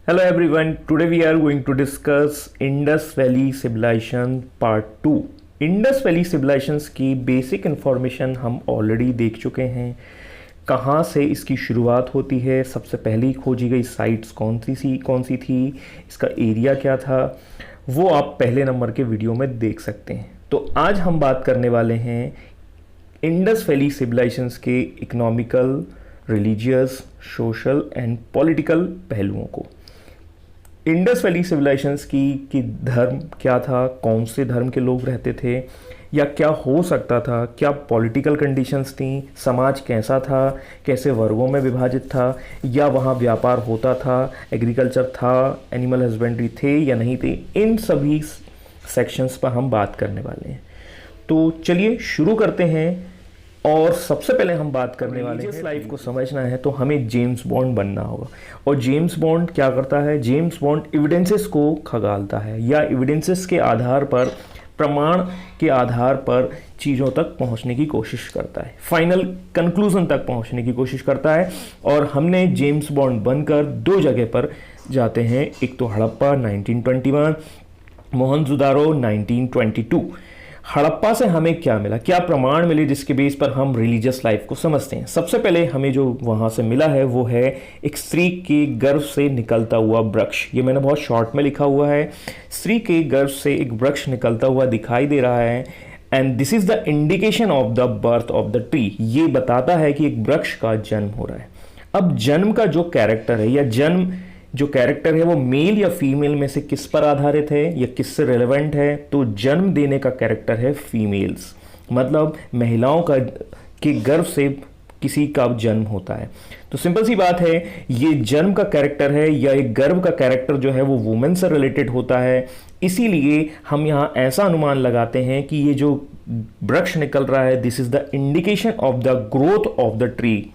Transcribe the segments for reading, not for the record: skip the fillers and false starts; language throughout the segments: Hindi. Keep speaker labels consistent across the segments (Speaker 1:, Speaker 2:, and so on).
Speaker 1: Hello everyone, today we are going to discuss Indus Valley Civilization Part 2. Indus valley civilisations की बेसिक इन्फॉर्मेशन हम ऑलरेडी देख चुके हैं। कहाँ से इसकी शुरुआत होती है, सबसे पहली खोजी गई साइट्स कौन सी थी, इसका एरिया क्या था, वो आप पहले नंबर के वीडियो में देख सकते हैं। तो आज हम बात करने वाले हैं इंडस वैली सिविलाइजेशंस के economical, religious, social and political पहलुओं को। इंडस वैली सिविलाइजेशंस की धर्म क्या था, कौन से धर्म के लोग रहते थे या क्या हो सकता था, क्या पॉलिटिकल कंडीशंस थी, समाज कैसा था, कैसे वर्गों में विभाजित था, या वहाँ व्यापार होता था, एग्रीकल्चर था, एनिमल हस्बेंड्री थे या नहीं थे, इन सभी सेक्शंस पर हम बात करने वाले हैं। तो चलिए शुरू करते हैं। और सबसे पहले हम बात करने वाले हैं, लाइफ को समझना है तो हमें जेम्स बॉन्ड बनना होगा। और जेम्स बॉन्ड क्या करता है? जेम्स बॉन्ड एविडेंसेस को खंगालता है या एविडेंसेस के आधार पर, प्रमाण के आधार पर चीज़ों तक पहुंचने की कोशिश करता है, फाइनल कंक्लूजन तक पहुंचने की कोशिश करता है। और हमने जेम्स बॉन्ड बनकर दो जगह पर जाते हैं, एक तो हड़प्पा 1921, मोहनजोदारो 1922। हड़प्पा से हमें क्या मिला, क्या प्रमाण मिले जिसके बेस पर हम रिलीजियस लाइफ को समझते हैं? सबसे पहले हमें जो वहाँ से मिला है वो है एक स्त्री के गर्भ से निकलता हुआ वृक्ष। ये मैंने बहुत शॉर्ट में लिखा हुआ है, स्त्री के गर्भ से एक वृक्ष निकलता हुआ दिखाई दे रहा है। And this is the indication of the birth of the tree. ये बताता है कि एक वृक्ष का जन्म हो रहा है। अब जन्म का जो कैरेक्टर है या जन्म जो कैरेक्टर है वो मेल या फीमेल में से किस पर आधारित है या किससे रेलेवेंट है? तो जन्म देने का कैरेक्टर है फीमेल्स, मतलब महिलाओं का के गर्भ से किसी का जन्म होता है। तो सिंपल सी बात है, ये जन्म का कैरेक्टर है या एक गर्भ का कैरेक्टर जो है वो वुमेन से रिलेटेड होता है। इसीलिए हम यहाँ ऐसा अनुमान लगाते हैं कि ये जो वृक्ष निकल रहा है, this is the indication of the growth of the tree.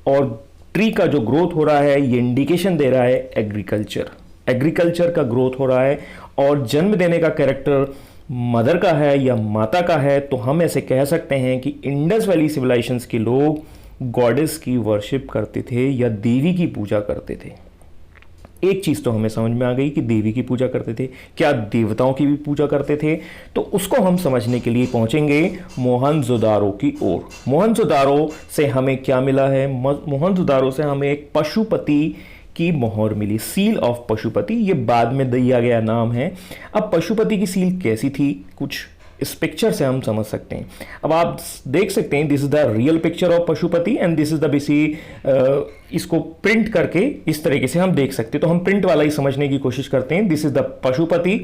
Speaker 1: और ट्री का जो ग्रोथ हो रहा है ये इंडिकेशन दे रहा है एग्रीकल्चर का ग्रोथ हो रहा है। और जन्म देने का कैरेक्टर मदर का है या माता का है, तो हम ऐसे कह सकते हैं कि इंडस वैली सिविलाइजेशंस के लोग गॉडेस की वर्शिप करते थे या देवी की पूजा करते थे। एक चीज तो हमें समझ में आ गई कि देवी की पूजा करते थे, क्या देवताओं की भी पूजा करते थे? तो उसको हम समझने के लिए पहुंचेंगे मोहनजोदारो की ओर। मोहनजोदारो से हमें क्या मिला है? मोहनजोदारो से हमें एक पशुपति की मोहर मिली, सील ऑफ पशुपति। ये बाद में दिया गया नाम है। अब पशुपति की सील कैसी थी, कुछ इस पिक्चर से हम समझ सकते हैं। अब आप देख सकते हैं, this is the real picture of Pashupati and this is the इसको प्रिंट करके इस तरीके से हम देख सकते हैं। तो हम प्रिंट वाला ही समझने की कोशिश करते हैं। This is the Pashupati.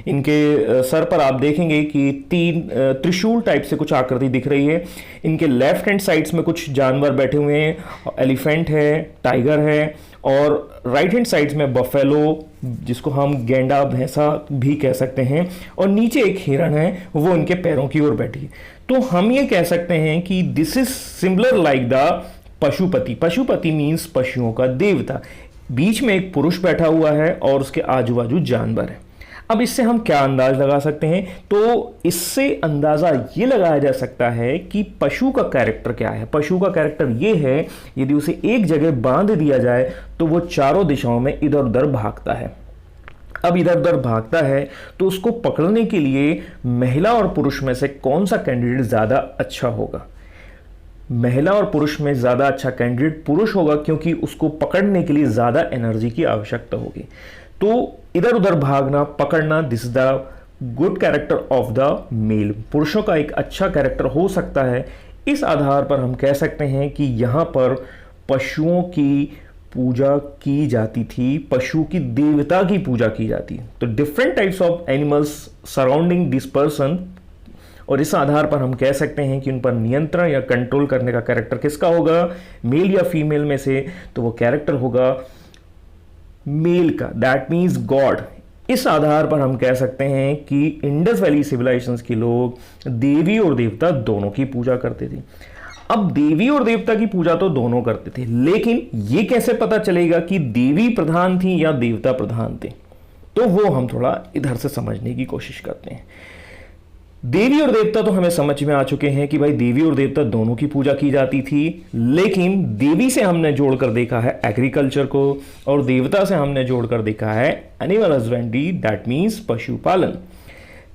Speaker 1: इनके सर पर आप देखेंगे कि तीन त्रिशूल टाइप से कुछ आकृति दिख रही है। इनके लेफ्ट हैंड साइड्स में कुछ जानवर बैठे हुए हैं, एलिफेंट है, टाइगर है, और राइट हैंड साइड्स में बफेलो, जिसको हम गेंडा भैंसा भी कह सकते हैं, और नीचे एक हिरण है, वो उनके पैरों की ओर बैठी है। तो हम ये कह सकते हैं कि this is similar like the Pashupati. Pashupati means पशुओं का देवता। बीच में एक पुरुष बैठा हुआ है और उसके आजू बाजू जानवर है। अब इससे हम क्या अंदाज लगा सकते हैं? तो इससे अंदाजा ये लगाया जा सकता है कि पशु का कैरेक्टर क्या है। पशु का कैरेक्टर ये है, यदि उसे एक जगह बांध दिया जाए तो वो चारों दिशाओं में इधर उधर भागता है। अब इधर उधर भागता है तो उसको पकड़ने के लिए महिला और पुरुष में से कौन सा कैंडिडेट ज्यादा अच्छा होगा? महिला और पुरुष में ज्यादा अच्छा कैंडिडेट पुरुष होगा, क्योंकि उसको पकड़ने के लिए ज्यादा एनर्जी की आवश्यकता होगी। तो इधर उधर भागना, पकड़ना, this is the good character of the male. पुरुषों का एक अच्छा कैरेक्टर हो सकता है। इस आधार पर हम कह सकते हैं कि यहां पर पशुओं की पूजा की जाती थी, पशु की देवता की पूजा की जाती। तो different types of animals surrounding this person, और इस आधार पर हम कह सकते हैं कि उन पर नियंत्रण या कंट्रोल करने का कैरेक्टर किसका होगा, मेल या फीमेल में से? तो वो कैरेक्टर होगा मेल का, दैट मीन्स गॉड। इस आधार पर हम कह सकते हैं कि इंडस वैली सिविलाइजेशंस के लोग देवी और देवता दोनों की पूजा करते थे। अब देवी और देवता की पूजा तो दोनों करते थे, लेकिन ये कैसे पता चलेगा कि देवी प्रधान थी या देवता प्रधान थे? तो वो हम थोड़ा इधर से समझने की कोशिश करते हैं। देवी और देवता तो हमें समझ में आ चुके हैं कि भाई देवी और देवता दोनों की पूजा की जाती थी, लेकिन देवी से हमने जोड़कर देखा है एग्रीकल्चर को और देवता से हमने जोड़कर देखा है एनिमल हस्बेंड्री, दैट मीन्स पशुपालन।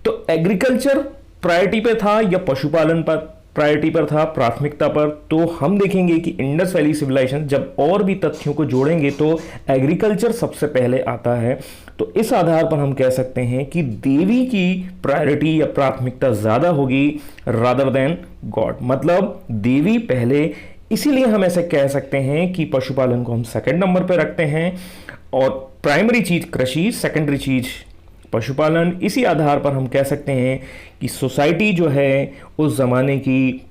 Speaker 1: तो एग्रीकल्चर प्रायोरिटी पे था या पशुपालन पर प्रायोरिटी पर था, प्राथमिकता पर? तो हम देखेंगे कि इंडस वैली सिविलाइजेशन जब और भी तथ्यों को जोड़ेंगे तो एग्रीकल्चर सबसे पहले आता है। तो इस आधार पर हम कह सकते हैं कि देवी की प्रायोरिटी या प्राथमिकता ज्यादा होगी रादर देन गॉड, मतलब देवी पहले। इसीलिए हम ऐसे कह सकते हैं कि पशुपालन को हम सेकंड नंबर पर रखते हैं और प्राइमरी चीज कृषि, सेकेंडरी चीज पशुपालन। इसी आधार पर हम कह सकते हैं कि सोसाइटी जो है उस जमाने की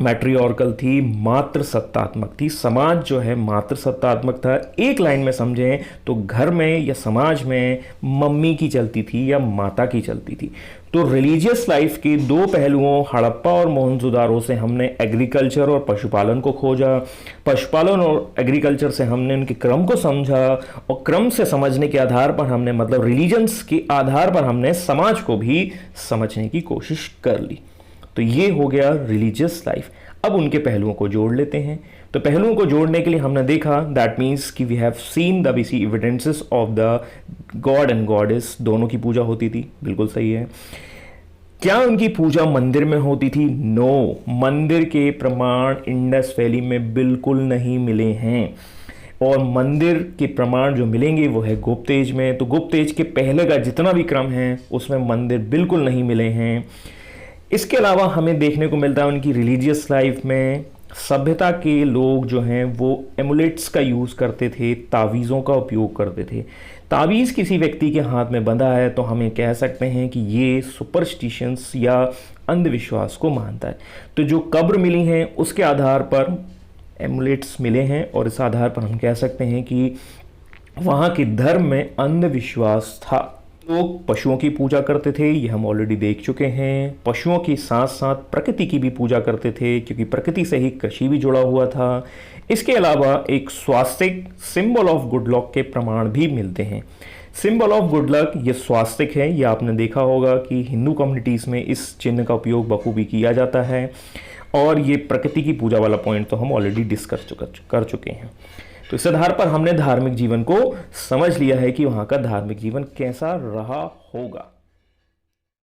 Speaker 1: मैट्रियॉर्कल थी, मातृ सत्तात्मक थी। समाज जो है मातृ सत्तात्मक था। एक लाइन में समझें तो घर में या समाज में मम्मी की चलती थी या माता की चलती थी। तो रिलीजियस लाइफ के दो पहलुओं हड़प्पा और मोहनजोदारो से हमने एग्रीकल्चर और पशुपालन को खोजा, पशुपालन और एग्रीकल्चर से हमने उनके क्रम को समझा और क्रम से समझने के आधार पर हमने, मतलब रिलीजन्स के आधार पर हमने समाज को भी समझने की कोशिश कर ली। तो ये हो गया रिलीजियस लाइफ। अब उनके पहलुओं को जोड़ लेते हैं। तो पहलुओं को जोड़ने के लिए हमने देखा दैट मीन्स कि we have seen the basic evidences of the god and goddess, दोनों की पूजा होती थी, बिल्कुल सही है। क्या उनकी पूजा मंदिर में होती थी? नो, मंदिर के प्रमाण इंडस वैली में बिल्कुल नहीं मिले हैं और मंदिर के प्रमाण जो मिलेंगे वो है गुप्त एज में। तो गुप्त एज के पहले का जितना भी क्रम है उसमें मंदिर बिल्कुल नहीं मिले हैं। इसके अलावा हमें देखने को मिलता है उनकी रिलीजियस लाइफ में सभ्यता के लोग जो हैं वो एमुलेट्स का यूज़ करते थे, तावीज़ों का उपयोग करते थे। तावीज़ किसी व्यक्ति के हाथ में बंधा है तो हमें कह सकते हैं कि ये सुपरस्टिशंस या अंधविश्वास को मानता है। तो जो कब्र मिली हैं उसके आधार पर एमुलेट्स मिले हैं और इस आधार पर हम कह सकते हैं कि वहाँ के धर्म में अंधविश्वास था। लोग पशुओं की पूजा करते थे, ये हम ऑलरेडी देख चुके हैं। पशुओं के साथ साथ प्रकृति की भी पूजा करते थे क्योंकि प्रकृति से ही कृषि भी जुड़ा हुआ था। इसके अलावा एक स्वास्तिक, सिंबल ऑफ गुड लक के प्रमाण भी मिलते हैं। सिंबल ऑफ गुड लक ये स्वास्तिक है, ये आपने देखा होगा कि हिंदू कम्युनिटीज़ में इस चिन्ह का उपयोग बखूबी किया जाता है और ये प्रकृति की पूजा वाला पॉइंट तो हम ऑलरेडी डिस्कस कर चुके हैं। तो इस आधार पर हमने धार्मिक जीवन को समझ लिया है कि वहाँ का धार्मिक जीवन कैसा रहा होगा।